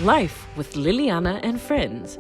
Life with Liliana and Friends.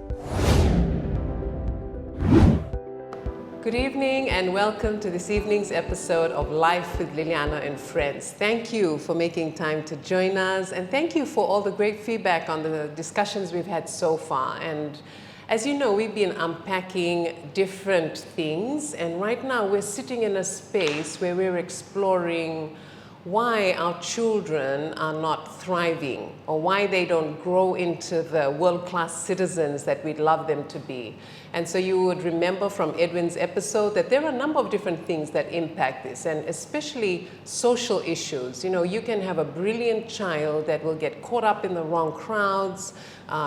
Good evening and welcome to this evening's episode of Life with Liliana and Friends. Thank you for making time to join us, and thank you for all the great feedback on the discussions we've had so far. And as you know, we've been unpacking different things, and right now we're sitting in a space where we're exploring why our children are not thriving, or why they don't grow into the world-class citizens that we'd love them to be. And so you would remember from Edwin's episode that there are a number of different things that impact this, and especially social issues. You know, you can have a brilliant child that will get caught up in the wrong crowds,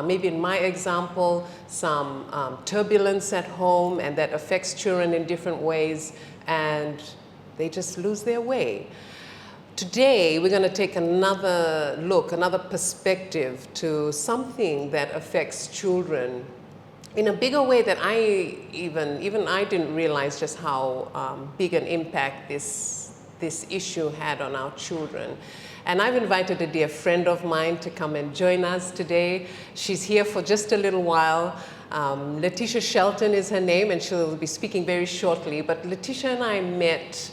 maybe in my example, some turbulence at home, and that affects children in different ways, and they just lose their way. Today, we're going to take another look, another perspective to something that affects children in a bigger way that even I didn't realize just how big an impact this issue had on our children. And I've invited a dear friend of mine to come and join us today. She's here for just a little while. Letitia Shelton is her name, and she'll be speaking very shortly. But Letitia and I met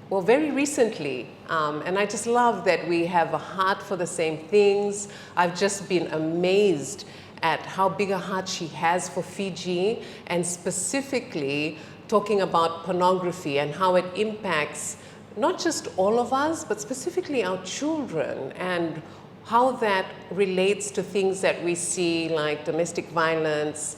very recently, and I just love that we have a heart for the same things. I've just been amazed at how big a heart she has for Fiji, and specifically talking about pornography and how it impacts not just all of us, but specifically our children, and how that relates to things that we see like domestic violence,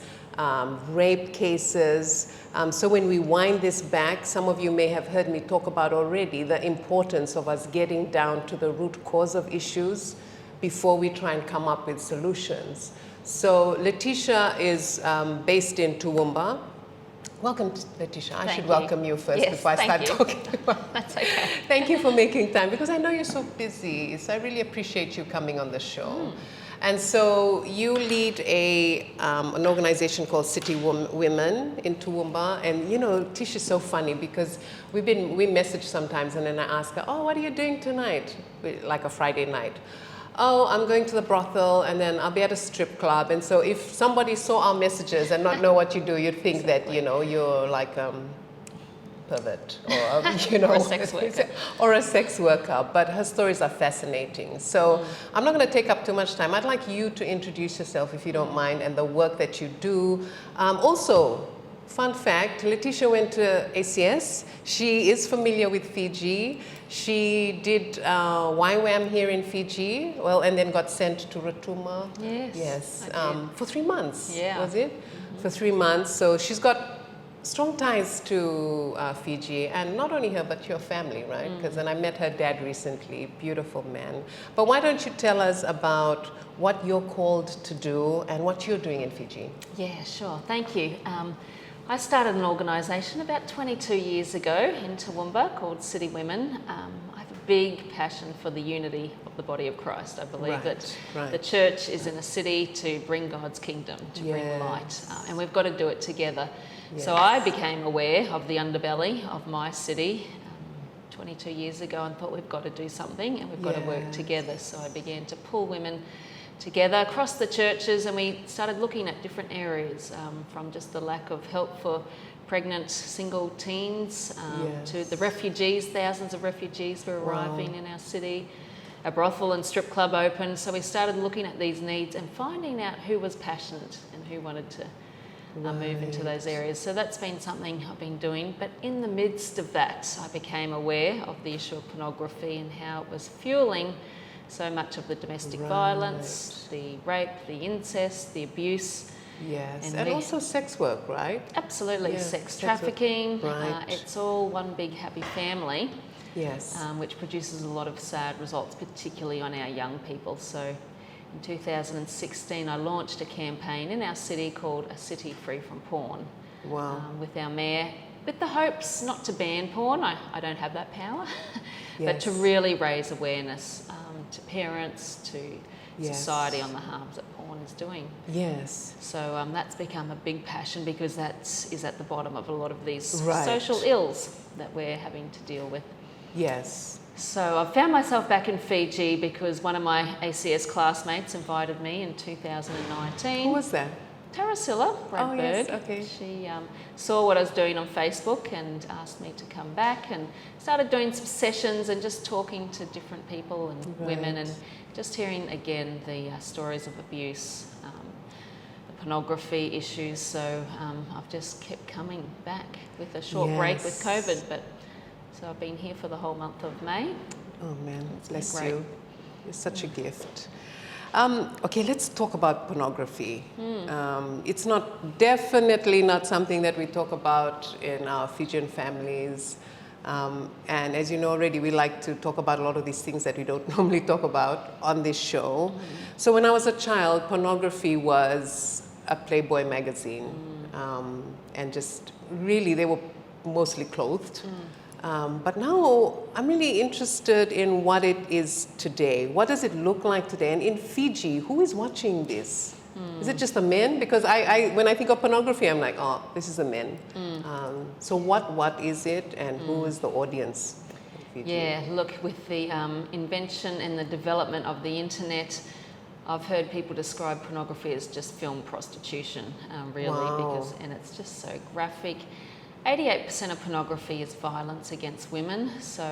rape cases. So when we wind this back, some of you may have heard me talk about already the importance of us getting down to the root cause of issues before we try and come up with solutions. So Letitia is based in Toowoomba. Welcome, Letitia. I should welcome you first before I start talking. That's okay. Thank you for making time, because I know you're so busy. So I really appreciate you coming on the show. And so you lead an organization called City Women in Toowoomba. And you know, Tisha's so funny because we message sometimes, and then I ask her, oh, what are you doing tonight? Like a Friday night. Oh, I'm going to the brothel, and then I'll be at a strip club. And so if somebody saw our messages and not know what you do, you'd think that, you know, you're like pervert, or you know, or a sex worker. Or a sex worker. But her stories are fascinating. So I'm not going to take up too much time. I'd like you to introduce yourself, if you don't mind, and the work that you do. Also, fun fact, Letitia went to ACS. She is familiar with Fiji. She did YWAM here in Fiji, and then got sent to Rotuma. Yes, for 3 months, was it? Mm-hmm. For 3 months. So she's got strong ties to Fiji, and not only her, but your family, right? Because then I met her dad recently, beautiful man. But why don't you tell us about what you're called to do and what you're doing in Fiji? Yeah, sure. Thank you. I started an organisation about 22 years ago in Toowoomba called City Women. I have a big passion for the unity of the body of Christ. I believe that the church is in a city to bring God's kingdom, to bring light, and we've got to do it together. So I became aware of the underbelly of my city 22 years ago and thought we've got to do something and we've got to work together. So I began to pull women together across the churches, and we started looking at different areas, from just the lack of help for pregnant single teens to the refugees. Thousands of refugees were arriving in our city. A brothel and strip club opened, so we started looking at these needs and finding out who was passionate and who wanted to move into those areas. So that's been something I've been doing. But in the midst of that, I became aware of the issue of pornography and how it was fueling so much of the domestic violence, the rape, the incest, the abuse. Yes, and also sex work, right? Absolutely, sex trafficking. It's all one big happy family. Yes. Which produces a lot of sad results, particularly on our young people. So in 2016, I launched a campaign in our city called A City Free from Porn. Wow. With our mayor, with the hopes not to ban porn. I don't have that power, but to really raise awareness to parents, to society on the harms that porn is doing. Yes. So that's become a big passion because that is at the bottom of a lot of these social ills that we're having to deal with. Yes. So I found myself back in Fiji because one of my ACS classmates invited me in 2019. Who was that? Tarasilla Bradberg. Oh, yes, okay. She saw what I was doing on Facebook and asked me to come back, and started doing some sessions and just talking to different people and women, and just hearing again the stories of abuse, the pornography issues. So I've just kept coming back with a short break with COVID, but so I've been here for the whole month of May. Oh man, bless great. you. You're such a gift. Okay, let's talk about pornography. It's definitely not something that we talk about in our Fijian families. And as you know already, we like to talk about a lot of these things that we don't normally talk about on this show. So when I was a child, pornography was a Playboy magazine. And just really, they were mostly clothed. But now I'm really interested in what it is today. What does it look like today? And in Fiji, who is watching this? Is it just the men? Because when I think of pornography, I'm like, oh, this is the men. So what is it, and who is the audience in Fiji? Yeah, look, with the invention and the development of the internet, I've heard people describe pornography as just film prostitution, really, Wow. and it's just so graphic. 88% of pornography is violence against women, so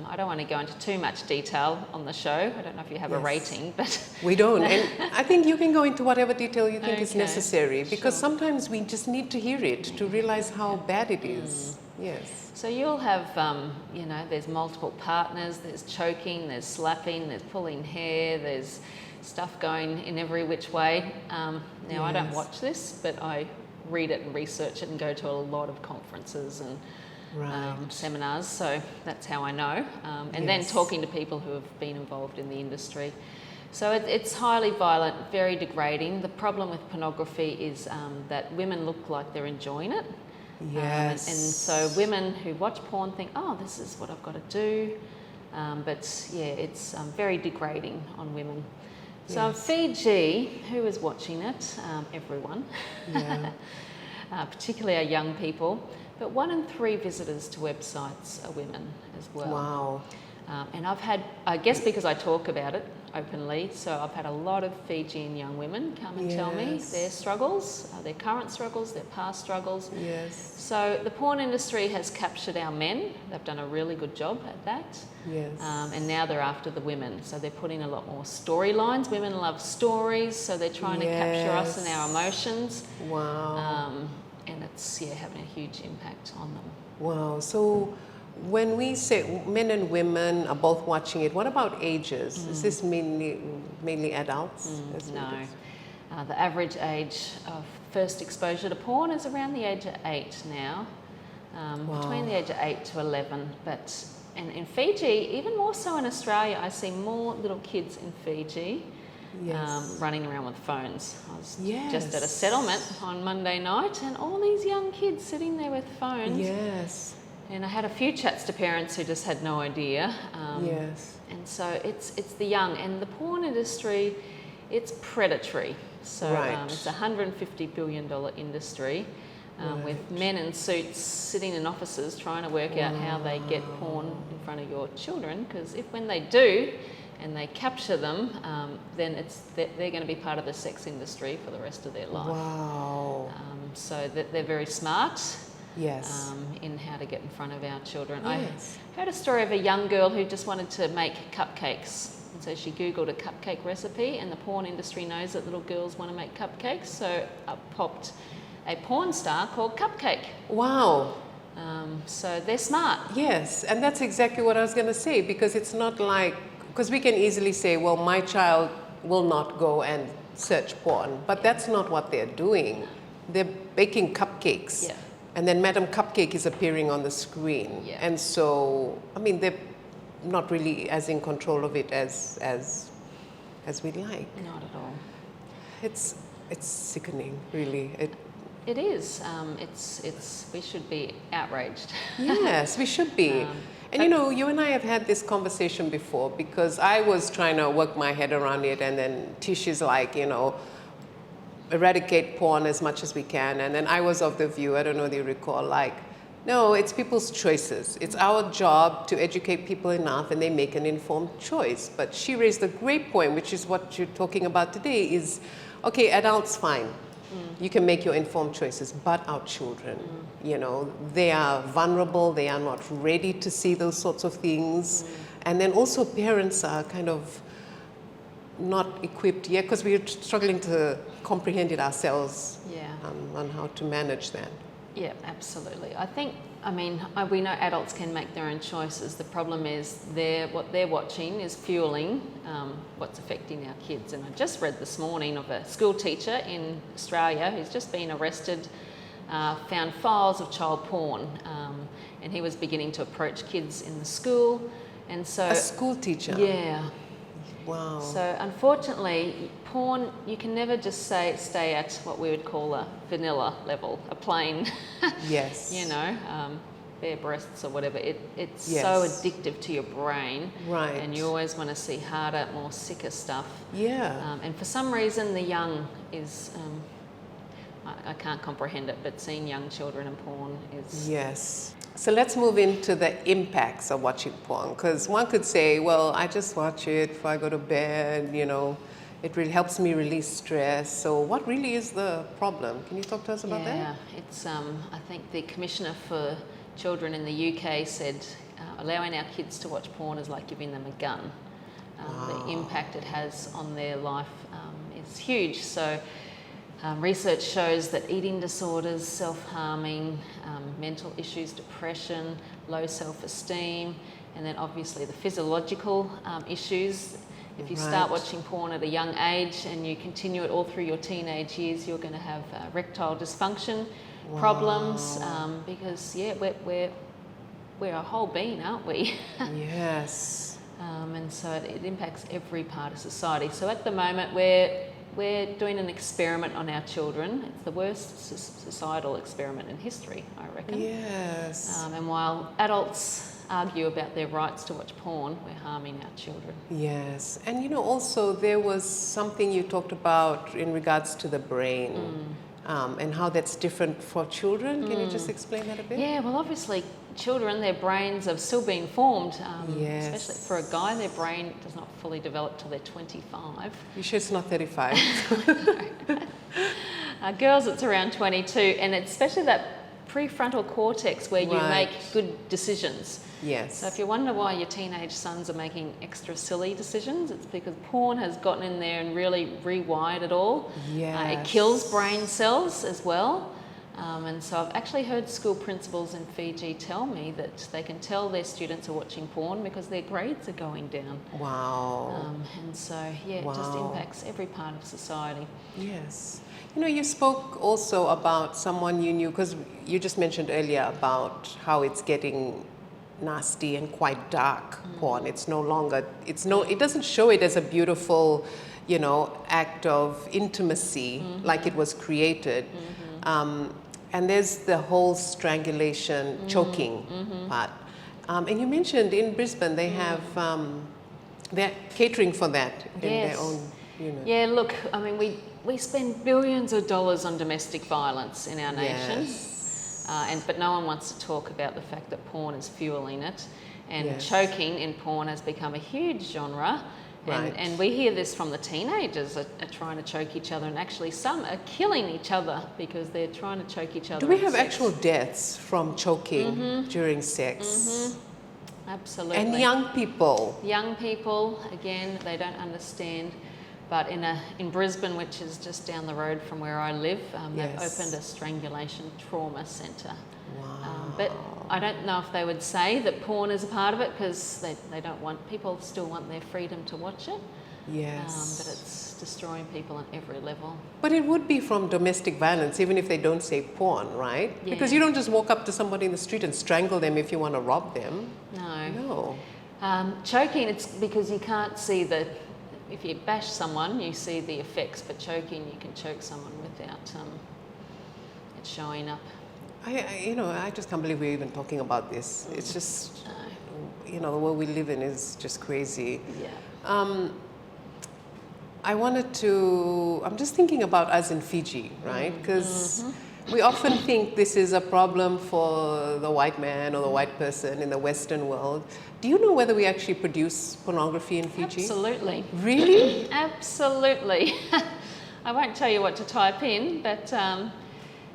I don't want to go into too much detail on the show. I don't know if you have a rating, but... We don't, and I think you can go into whatever detail you think is Okay, necessary, because sure. sometimes we just need to hear it to realize how bad it is. Yes. So you'll have, you know, there's multiple partners, there's choking, there's slapping, there's pulling hair, there's stuff going in every which way. Now, I don't Yes. watch this, but I read it and research it and go to a lot of conferences and seminars, so that's how I know. And then talking to people who have been involved in the industry. So it's highly violent, very degrading. The problem with pornography is that women look like they're enjoying it. Yes. And so women who watch porn think, oh, this is what I've got to do. But yeah, it's very degrading on women. So in Fiji, who is watching it? Everyone, particularly our young people. But 1 in 3 visitors to websites are women as well. Wow. And I've had, I guess because I talk about it openly, so I've had a lot of Fijian young women come and tell me their struggles, their current struggles, their past struggles. Yes. So the porn industry has captured our men. They've done a really good job at that. Yes. And now they're after the women. So they're putting a lot more storylines. Women love stories, so they're trying to capture us and our emotions. Wow. And it's having a huge impact on them. Wow. So when we say men and women are both watching it, what about ages? Is this mainly adults? No. The average age of first exposure to porn is around the age of 8 now, between the age of 8 to 11. But and in Fiji, even more so in Australia, I see more little kids in Fiji running around with phones. I was just at a settlement on Monday night, and all these young kids sitting there with phones. Yes. And I had a few chats to parents who just had no idea. Yes. And so it's the young, and the porn industry, it's predatory. So it's a $150 billion industry with men in suits sitting in offices trying to work out how they get porn in front of your children, because when they do and they capture them, then they're going to be part of the sex industry for the rest of their life. Wow. So they're very smart. Yes. In how to get in front of our children. Yes. I heard a story of a young girl who just wanted to make cupcakes. And so she Googled a cupcake recipe, and the porn industry knows that little girls want to make cupcakes. So up popped a porn star called Cupcake. Wow. So they're smart. Yes, and that's exactly what I was going to say, because it's not like, because we can easily say, well, my child will not go and search porn, but that's not what they're doing. They're baking cupcakes. Yeah. And then Madam Cupcake is appearing on the screen. Yeah. And so, I mean, they're not really as in control of it as we'd like. Not at all. It's sickening, really. It is. It's. We should be outraged. Yes, we should be. And you know, you and I have had this conversation before, because I was trying to work my head around it, and then Tish is like, you know, eradicate porn as much as we can. And then I was of the view, I don't know if you recall, like, No, it's people's choices. It's our job to educate people enough and they make an informed choice. But she raised a great point, which is what you're talking about today, is, okay, adults, fine. You can make your informed choices, but our children, you know, they are vulnerable, they are not ready to see those sorts of things. And then also parents are kind of not equipped yet because we're struggling to comprehend it ourselves on how to manage that. Yeah, absolutely. We know adults can make their own choices. The problem is what they're watching is fueling what's affecting our kids. And I just read this morning of a school teacher in Australia who's just been arrested, found files of child porn, and he was beginning to approach kids in the school. And so a school teacher? Yeah. Wow. So unfortunately, porn, you can never just stay at what we would call a vanilla level, a plain, yes, you know, bare breasts or whatever. It's yes. so addictive to your brain. Right. And you always want to see harder, more sicker stuff. Yeah. And for some reason, the young is, I can't comprehend it, but seeing young children in porn is... Yes. So let's move into the impacts of watching porn, because one could say, well, I just watch it before I go to bed, you know, it really helps me release stress. So what really is the problem? Can you talk to us about that? Yeah, it's, I think the Commissioner for Children in the UK said allowing our kids to watch porn is like giving them a gun. The impact it has on their life is huge. So research shows that eating disorders, self-harming, mental issues, depression, low self-esteem, and then obviously the physiological issues. If you start watching porn at a young age and you continue it all through your teenage years, you're going to have erectile dysfunction problems because, we're a whole being, aren't we? Yes. And so it impacts every part of society. So at the moment, we're doing an experiment on our children. It's the worst societal experiment in history, I reckon. Yes. And while adults argue about their rights to watch porn, we're harming our children. Yes. And you know, also there was something you talked about in regards to the brain and how that's different for children. Can you just explain that a bit? Yeah, well, obviously children, their brains have still been formed. Yes. Especially for a guy, their brain does not fully develop till they're 25. You sure it's not 35? Girls, it's around 22, and it's especially that prefrontal cortex where you make good decisions. Yes. So if you wonder why your teenage sons are making extra silly decisions, it's because porn has gotten in there and really rewired it all. Yes. It kills brain cells as well. And so I've actually heard school principals in Fiji tell me that they can tell their students are watching porn because their grades are going down. Wow. And so, it just impacts every part of society. Yes. You know, you spoke also about someone you knew, because you just mentioned earlier about how it's getting nasty and quite dark porn. It's no longer, it doesn't show it as a beautiful, you know, act of intimacy like it was created. And there's the whole strangulation, choking part. And you mentioned in Brisbane they have, they're catering for that in their own unit. Yeah, look, I mean, we spend billions of dollars on domestic violence in our nation. But no one wants to talk about the fact that porn is fueling it. And choking in porn has become a huge genre. And we hear this from the teenagers are trying to choke each other, and actually some are killing each other because they're trying to choke each other. Do we have actual deaths from choking during sex? Absolutely. And young people? Young people, again, they don't understand. But in Brisbane, which is just down the road from where I live, they've opened a strangulation trauma centre. Wow. But I don't know if they would say that porn is a part of it because they don't want, people still want their freedom to watch it. Yes. But it's destroying people on every level. But it would be from domestic violence, even if they don't say porn, right? Yeah. Because you don't just walk up to somebody in the street and strangle them if you want to rob them. No. No. Choking, it's because you can't see if you bash someone, you see the effects, but choking, you can choke someone without it showing up. I just can't believe we're even talking about this. It's just, the world we live in is just crazy. Yeah. I'm just thinking about us in Fiji, right? Because we often think this is a problem for the white man or the white person in the Western world. Do you know whether we actually produce pornography in Fiji? Absolutely. Really? Absolutely. I won't tell you what to type in, but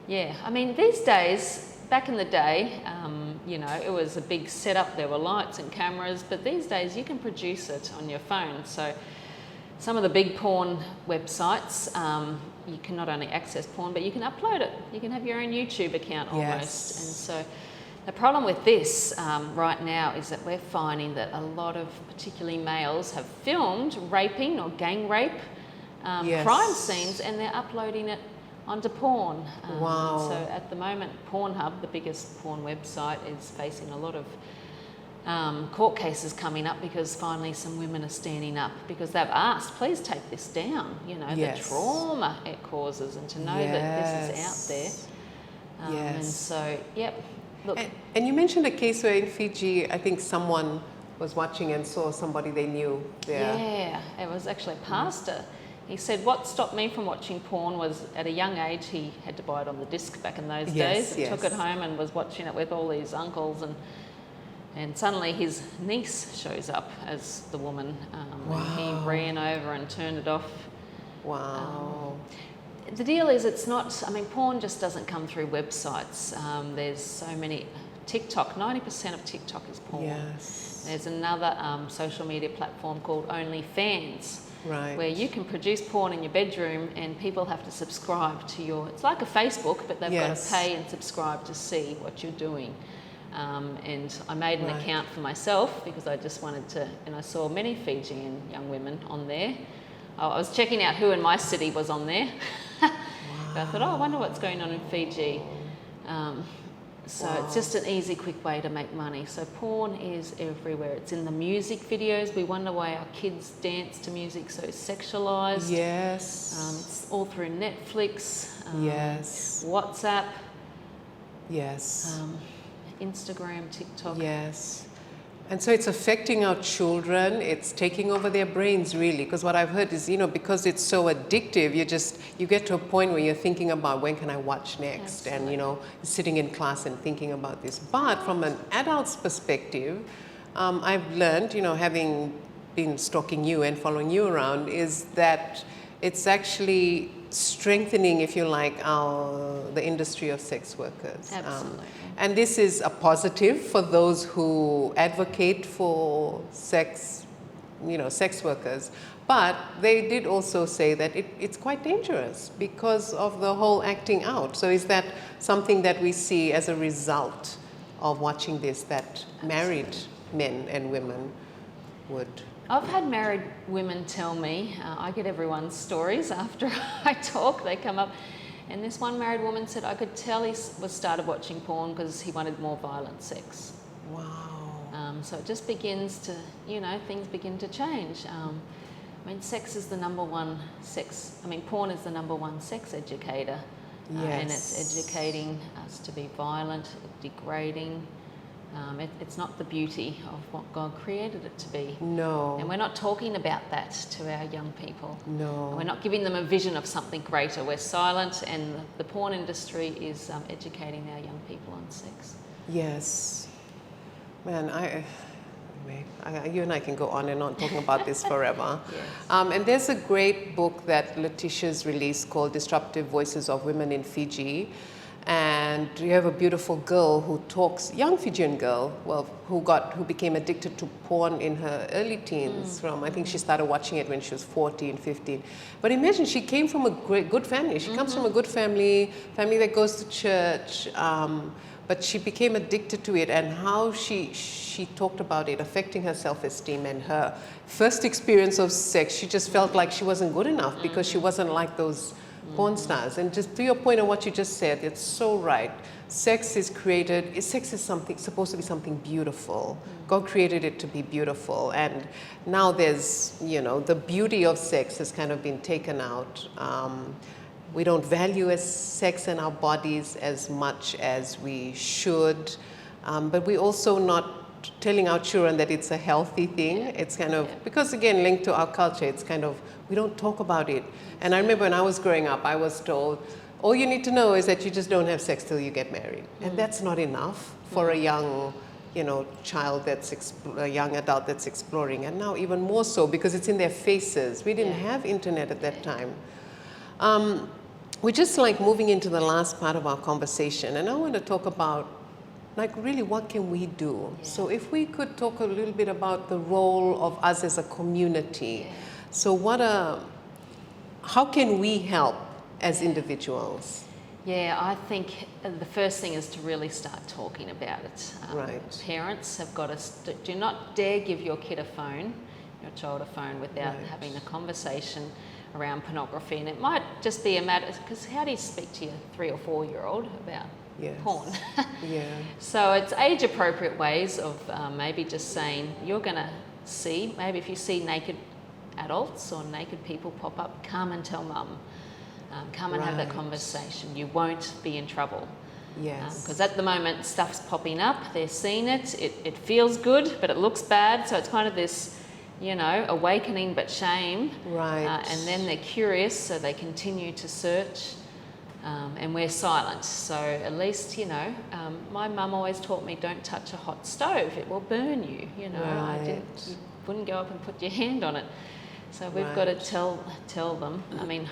yeah, I mean, these days, back in the day, you know, it was a big setup, there were lights and cameras, but these days you can produce it on your phone. So some of the big porn websites, you can not only access porn, but you can upload it. You can have your own YouTube account almost. Yes. And so the problem with this right now is that we're finding that a lot of particularly males have filmed raping or gang rape Yes. crime scenes, and they're uploading it onto porn. Wow. So at the moment, Pornhub, the biggest porn website, is facing a lot of court cases coming up because finally some women are standing up because they've asked, please take this down, you know, Yes. the trauma it causes, and to know that this is out there. Yes. And so, yep, look. And you mentioned a case where in Fiji, I think someone was watching and saw somebody they knew there. Yeah, it was actually a pastor. He said what stopped me from watching porn was at a young age he had to buy it on the disc back in those Yes, days, and yes. took it home and was watching it with all these uncles, and suddenly his niece shows up as the woman, and he ran over and turned it off. Wow. The deal is, it's not, I mean, porn just doesn't come through websites. There's so many, TikTok, 90% of TikTok is porn. Yes. There's another social media platform called OnlyFans, Right. where you can produce porn in your bedroom and people have to subscribe to your, it's like a Facebook, but they've Yes. got to pay and subscribe to see what you're doing. And I made an Right. account for myself because I just wanted to, and I saw many Fijian young women on there. I was checking out who in my city was on there. But I thought, oh, I wonder what's going on in Fiji. So it's just an easy, quick way to make money. So porn is everywhere. It's in the music videos. We wonder why our kids dance to music so sexualized. Yes. It's all through Netflix, Yes. WhatsApp, Yes. Instagram, TikTok. Yes. And so it's affecting our children, it's taking over their brains really, because what I've heard is, you know, because it's so addictive, you get to a point where you're thinking about when can I watch next, Absolutely. and, you know, sitting in class and thinking about this. But from an adult's perspective, I've learned, you know, having been stalking you and following you around, is that it's actually strengthening, if you like, the industry of sex workers. Absolutely. And this is a positive for those who advocate for sex workers. But they did also say that it's quite dangerous because of the whole acting out. So is that something that we see as a result of watching this, that married men and women would? I've had married women tell me, I get everyone's stories after I talk, they come up, and this one married woman said, I could tell he started watching porn because he wanted more violent sex. Wow. So it just begins to, you know, things begin to change. I mean, porn is the number one sex educator. And it's educating us to be violent, degrading. It's not the beauty of what God created it to be. No. And we're not talking about that to our young people. No. We're not giving them a vision of something greater. We're silent, and the porn industry is educating our young people on sex. Yes. Man, you and I can go on and on talking about this forever. Yes. And there's a great book that Letitia's released called Disruptive Voices of Women in Fiji. And you have a beautiful girl who talks, young Fijian girl, who became addicted to porn in her early teens. I think she started watching it when she was 14, 15. But imagine, she came from a good family. She comes from a good family that goes to church. But she became addicted to it, and how she talked about it affecting her self-esteem and her first experience of sex. She just felt like she wasn't good enough because she wasn't like those porn stars. And just to your point on what you just said, it's so right. Sex is supposed to be something beautiful. God created it to be beautiful, and now there's, you know, the beauty of sex has kind of been taken out. We don't value sex and our bodies as much as we should, but we're also not telling our children that it's a healthy thing. It's kind of, because again, linked to our culture, it's kind of, we don't talk about it. And I remember when I was growing up, I was told, All you need to know is that you just don't have sex till you get married. And that's not enough for a young, child a young adult that's exploring. And now even more so because it's in their faces. We didn't have internet at that time. We're just like moving into the last part of our conversation. And I want to talk about like really what can we do? Yeah. So if we could talk a little bit about the role of us as a community. Yeah. So how can we help as individuals? Yeah, I think the first thing is to really start talking about it. Right. Parents have got to, do not dare give your kid a phone, your child a phone, without Right. having a conversation around pornography. And it might just be a matter, because how do you speak to your 3 or 4 year old about Yes. porn? Yeah. So it's age appropriate ways of maybe just saying, you're going to see, maybe if you see naked adults or naked people pop up, come and tell mum. Come and have that Right. conversation. You won't be in trouble. Yes. Because at the moment stuff's popping up, they're seeing it, it feels good, but it looks bad. So it's kind of this, awakening but shame. Right. And then they're curious, so they continue to search. And we're silent. So at least, my mum always taught me, don't touch a hot stove, it will burn you. You wouldn't go up and put your hand on it. So we've got to tell them. I mean,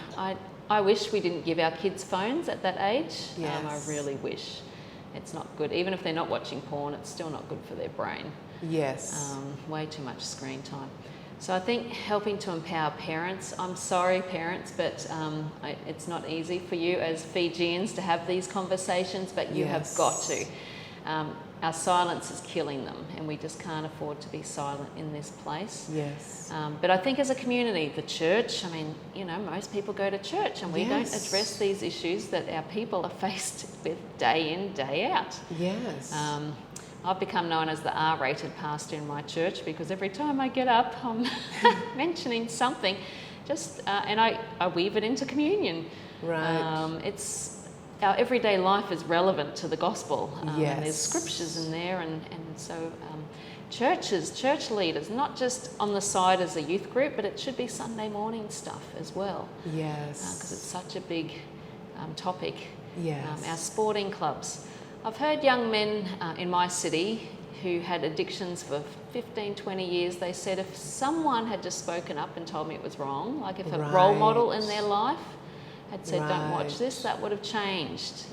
I wish we didn't give our kids phones at that age. Yes. I really wish. It's not good. Even if they're not watching porn, it's still not good for their brain. Yes. Way too much screen time. So I think helping to empower parents. I'm sorry, parents, but it's not easy for you as Fijians to have these conversations, but you have got to. Our silence is killing them, and we just can't afford to be silent in this place. Yes. But I think as a community, the church, I mean, most people go to church, and we don't address these issues that our people are faced with day in, day out. Yes. I've become known as the R-rated pastor in my church because every time I get up, I'm mentioning something, and I weave it into communion. Right. Our everyday life is relevant to the gospel. Yes. And there's scriptures in there, and so church leaders, not just on the side as a youth group, but it should be Sunday morning stuff as well. Yes. Because it's such a big topic. Yes. Our sporting clubs. I've heard young men in my city who had addictions for 15, 20 years, they said if someone had just spoken up and told me it was wrong, like if a role model in their life had said, don't watch this, that would have changed.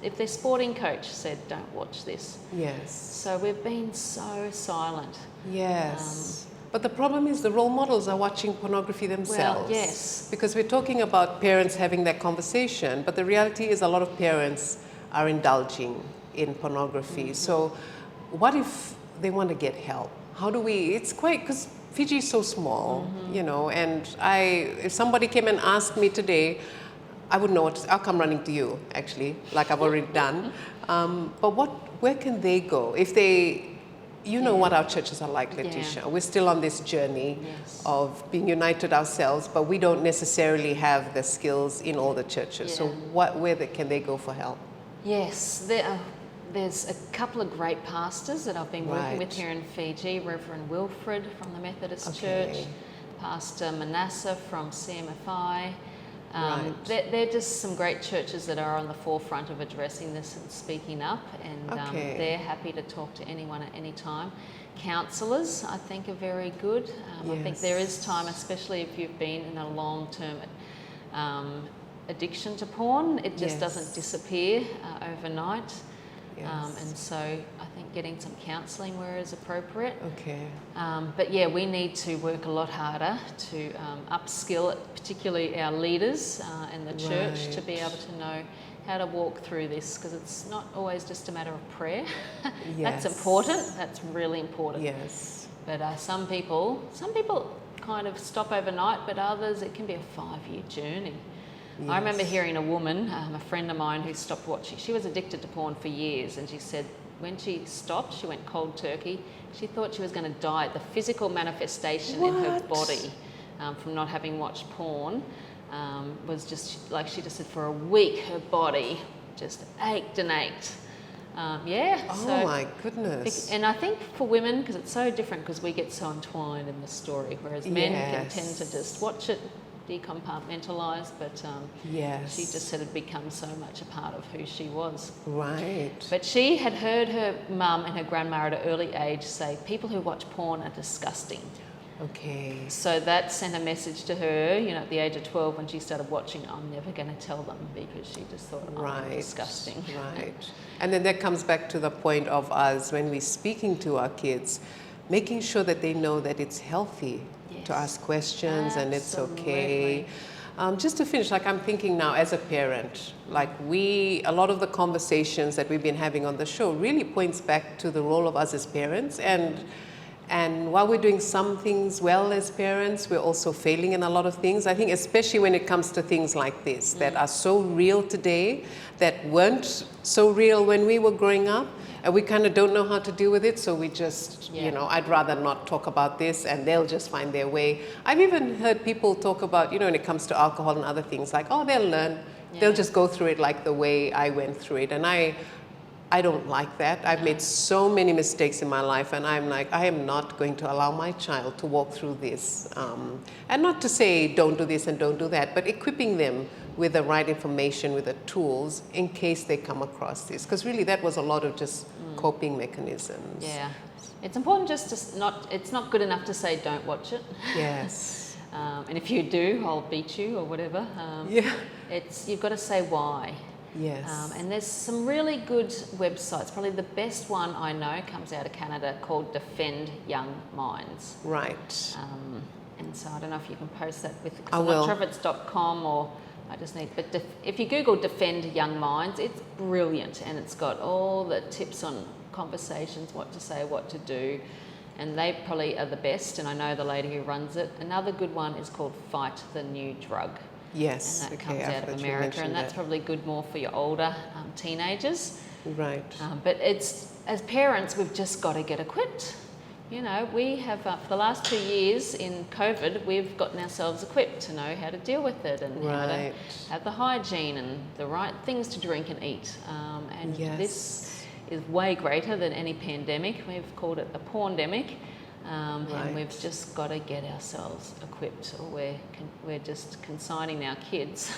If their sporting coach said, don't watch this. Yes. So we've been so silent. Yes. But the problem is the role models are watching pornography themselves. Well, yes. Because we're talking about parents having that conversation, but the reality is a lot of parents are indulging in pornography. Mm-hmm. So what if they want to get help? How do we, because Fiji is so small, and if somebody came and asked me today, I would know I'll come running to you, actually, like I've already done. But where can they go if they, know what our churches are like, Letitia. We're still on this journey of being united ourselves, but we don't necessarily have the skills in all the churches. So where can they go for help? Yes, there's a couple of great pastors that I've been working with here in Fiji. Reverend Wilfred from the Methodist Church, Pastor Manasseh from CMFI. They're just some great churches that are on the forefront of addressing this and speaking up, and they're happy to talk to anyone at any time. Counsellors, I think, are very good. I think there is time, especially if you've been in a long-term addiction to porn. It just doesn't disappear overnight. And so I think getting some counselling where is appropriate. But we need to work a lot harder to upskill particularly our leaders and the church to be able to know how to walk through this, because it's not always just a matter of prayer. That's important. That's really important. Yes. But some people kind of stop overnight, but others it can be a 5-year journey. Yes. I remember hearing a woman, a friend of mine, who stopped watching. She was addicted to porn for years, and she said when she stopped, she went cold turkey. She thought she was going to die. The physical manifestation in her body from not having watched porn was just, like she just said, for a week her body just ached and ached. Oh my goodness. And I think for women, because it's so different, because we get so entwined in the story, whereas men can tend to just watch it, decompartmentalised, but Yes. she just had become so much a part of who she was. Right. But she had heard her mum and her grandma at an early age say, people who watch porn are disgusting. Okay. So that sent a message to her, you know, at the age of 12 when she started watching, I'm never going to tell them, because she just thought, oh, Right. disgusting. Right. And then that comes back to the point of us, when we're speaking to our kids, making sure that they know that it's healthy to Yes. ask questions and it's okay. Absolutely. Just to finish, like I'm thinking now as a parent, like a lot of the conversations that we've been having on the show really points back to the role of us as parents. And while we're doing some things well as parents, we're also failing in a lot of things. I think especially when it comes to things like this that are so real today, that weren't so real when we were growing up, and we kind of don't know how to deal with it, so we just, you know, I'd rather not talk about this and they'll just find their way. I've even heard people talk about, you know, when it comes to alcohol and other things, like, oh, they'll learn, they'll just go through it like the way I went through it. And I don't like that. I've made so many mistakes in my life, and I'm like, I am not going to allow my child to walk through this. And not to say don't do this and don't do that, but equipping them with the right information, with the tools, in case they come across this. Because really that was a lot of just coping mechanisms. Yeah. It's important just to it's not good enough to say don't watch it. Yes. And if you do, I'll beat you or whatever. You've got to say why. Yes. And there's some really good websites. Probably the best one I know comes out of Canada called Defend Young Minds. Right. And so I don't know if you can post that with, I I'm will. not sure if it's .com or I just need, but if you Google Defend Young Minds, it's brilliant, and it's got all the tips on conversations, what to say, what to do, and they probably are the best, and I know the lady who runs it. Another good one is called Fight the New Drug. Yes. And that Okay, comes I out of thought you America, mentioned and that's that. probably good more for your older teenagers. Right. But it's, as parents, we've just got to get equipped. You know, we have, for the last 2 years in COVID, we've gotten ourselves equipped to know how to deal with it and how to have the hygiene and the right things to drink and eat. And this is way greater than any pandemic. We've called it a porndemic. And we've just got to get ourselves equipped, or we're just consigning our kids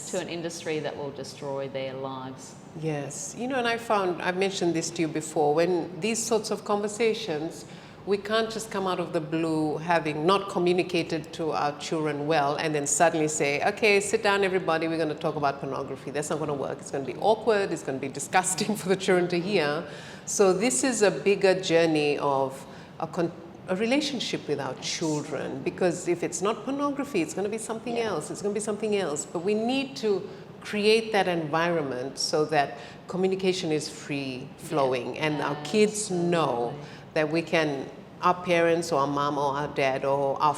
to an industry that will destroy their lives. Yes. You know, and I've mentioned this to you before, when these sorts of conversations, we can't just come out of the blue having not communicated to our children well and then suddenly say, okay, sit down everybody, we're going to talk about pornography. That's not going to work. It's going to be awkward. It's going to be disgusting for the children to hear. So this is a bigger journey of a relationship with our children, because if it's not pornography, it's going to be something else. It's going to be something else. But we need to create that environment so that communication is free flowing, and our kids know that we can, our parents or our mom or our dad or our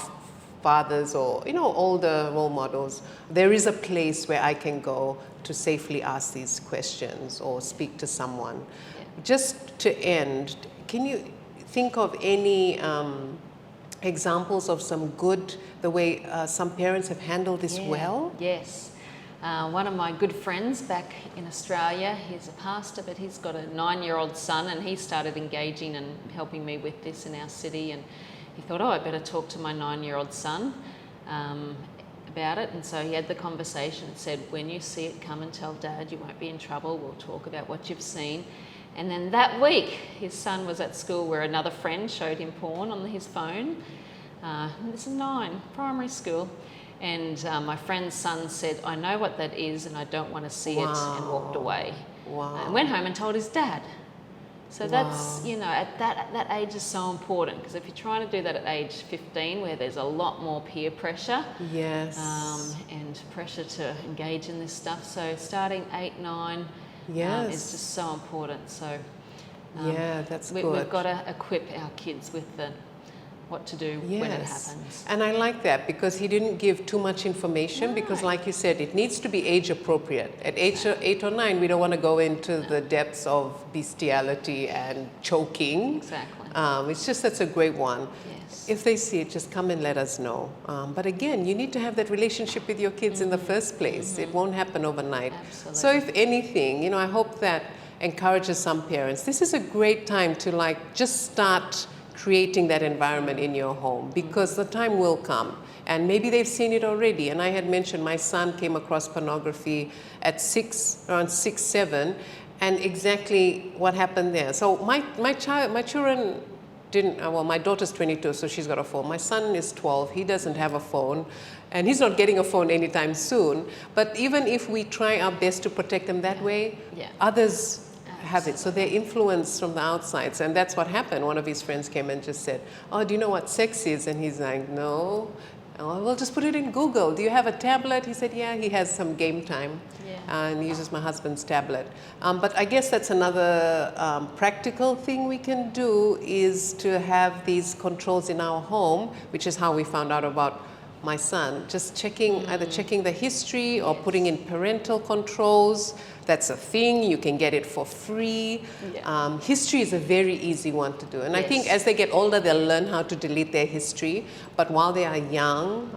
fathers or, you know, older role models, there is a place where I can go to safely ask these questions or speak to someone. Just to end, can you think of any examples of some good, the way some parents have handled this well? Yes. One of my good friends back in Australia, he's a pastor, but he's got a 9-year-old son, and he started engaging and helping me with this in our city, and he thought, oh, I better talk to my 9-year-old son about it. And so he had the conversation and said, when you see it, come and tell Dad, you won't be in trouble, we'll talk about what you've seen. And then that week, his son was at school where another friend showed him porn on his phone. This is 9, primary school. And my friend's son said, I know what that is and I don't want to see it, and walked away. And went home and told his dad. So that's, you know, at that age is so important, because if you're trying to do that at age 15, where there's a lot more peer pressure and pressure to engage in this stuff. So starting 8, 9 is just so important. So that's good. We've got to equip our kids with what to do when it happens. And I like that, because he didn't give too much information, because like you said, it needs to be age appropriate. At age 8 or 9, we don't want to go into the depths of bestiality and choking. Exactly. It's just, that's a great one. Yes. If they see it, just come and let us know. But again, you need to have that relationship with your kids in the first place. It won't happen overnight. Absolutely. So if anything, you know, I hope that encourages some parents. This is a great time to just start creating that environment in your home, because the time will come. And maybe they've seen it already. And I had mentioned my son came across pornography at around 6, 7, and exactly what happened there. So my children didn't, well, my daughter's 22, so she's got a phone. My son is 12, he doesn't have a phone, and he's not getting a phone anytime soon. But even if we try our best to protect them that way, others have it. So they're influenced from the outsides, and that's what happened. One of his friends came and just said, oh, do you know what sex is? And he's like, no. Oh, well, just put it in Google. Do you have a tablet? He said, yeah, he has some game time. And he uses my husband's tablet. But I guess that's another practical thing we can do, is to have these controls in our home, which is how we found out about my son. Just checking, either checking the history or putting in parental controls. That's a thing. You can get it for free. History is a very easy one to do. And I think as they get older, they'll learn how to delete their history. But while they are young,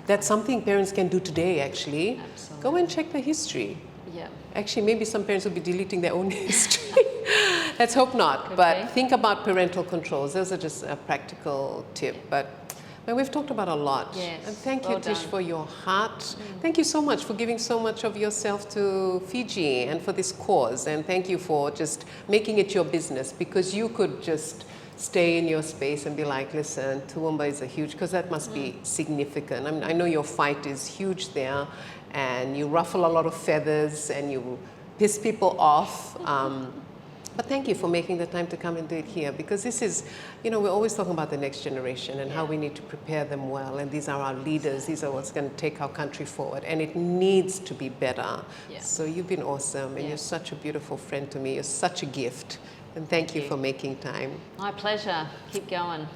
that's something parents can do today, actually. Go and check the history. Actually, maybe some parents will be deleting their own history. Let's hope not. But think about parental controls. Those are just a practical tip. But we've talked about a lot. And thank you, Tish, for your heart. Thank you so much for giving so much of yourself to Fiji and for this cause. And thank you for just making it your business, because you could just stay in your space and be like, listen, Toowoomba is a huge, because that must be significant. I mean, I know your fight is huge there, and you ruffle a lot of feathers and you piss people off. But thank you for making the time to come and do it here, because this is, you know, we're always talking about the next generation and how we need to prepare them well. And these are our leaders. These are what's going to take our country forward. And it needs to be better. So you've been awesome, and you're such a beautiful friend to me. You're such a gift. And thank you for making time. My pleasure. Keep going.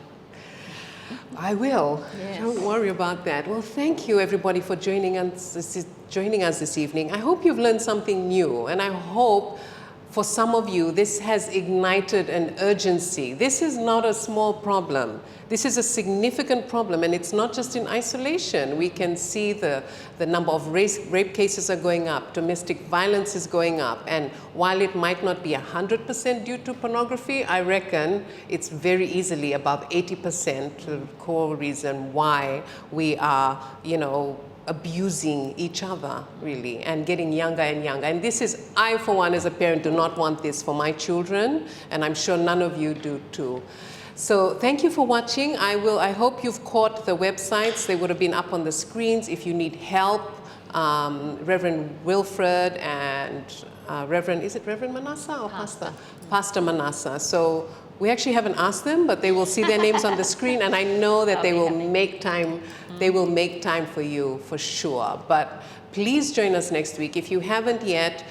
I will. Don't worry about that. Well, thank you, everybody, for joining us this evening. I hope you've learned something new, and I hope for some of you, this has ignited an urgency. This is not a small problem. This is a significant problem, and it's not just in isolation. We can see the number of rape cases are going up, domestic violence is going up, and while it might not be 100% due to pornography, I reckon it's very easily above 80% the core reason why we are, you know, abusing each other, really, and getting younger and younger. And this is, I for one as a parent do not want this for my children, and I'm sure none of you do too. So thank you for watching. I hope you've caught the websites. They would have been up on the screens. If you need help, Reverend Wilfred and Reverend, is it Reverend Manasseh or Pastor? Pastor Manasseh. So we actually haven't asked them, but they will see their names on the screen, and I know that they will make time. They will make time for you, for sure. But please join us next week. If you haven't yet,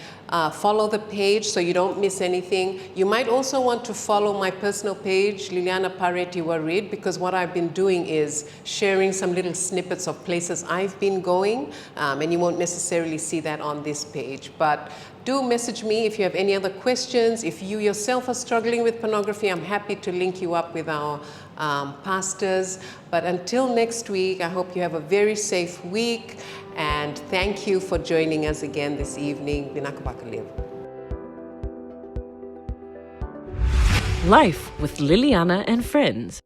follow the page so you don't miss anything. You might also want to follow my personal page, Liliana Pareti Warid, because what I've been doing is sharing some little snippets of places I've been going, and you won't necessarily see that on this page. But do message me if you have any other questions. If you yourself are struggling with pornography, I'm happy to link you up with our pastors. But until next week, I hope you have a very safe week. And thank you for joining us again this evening. Binakubakaliv. Life with Liliana and Friends.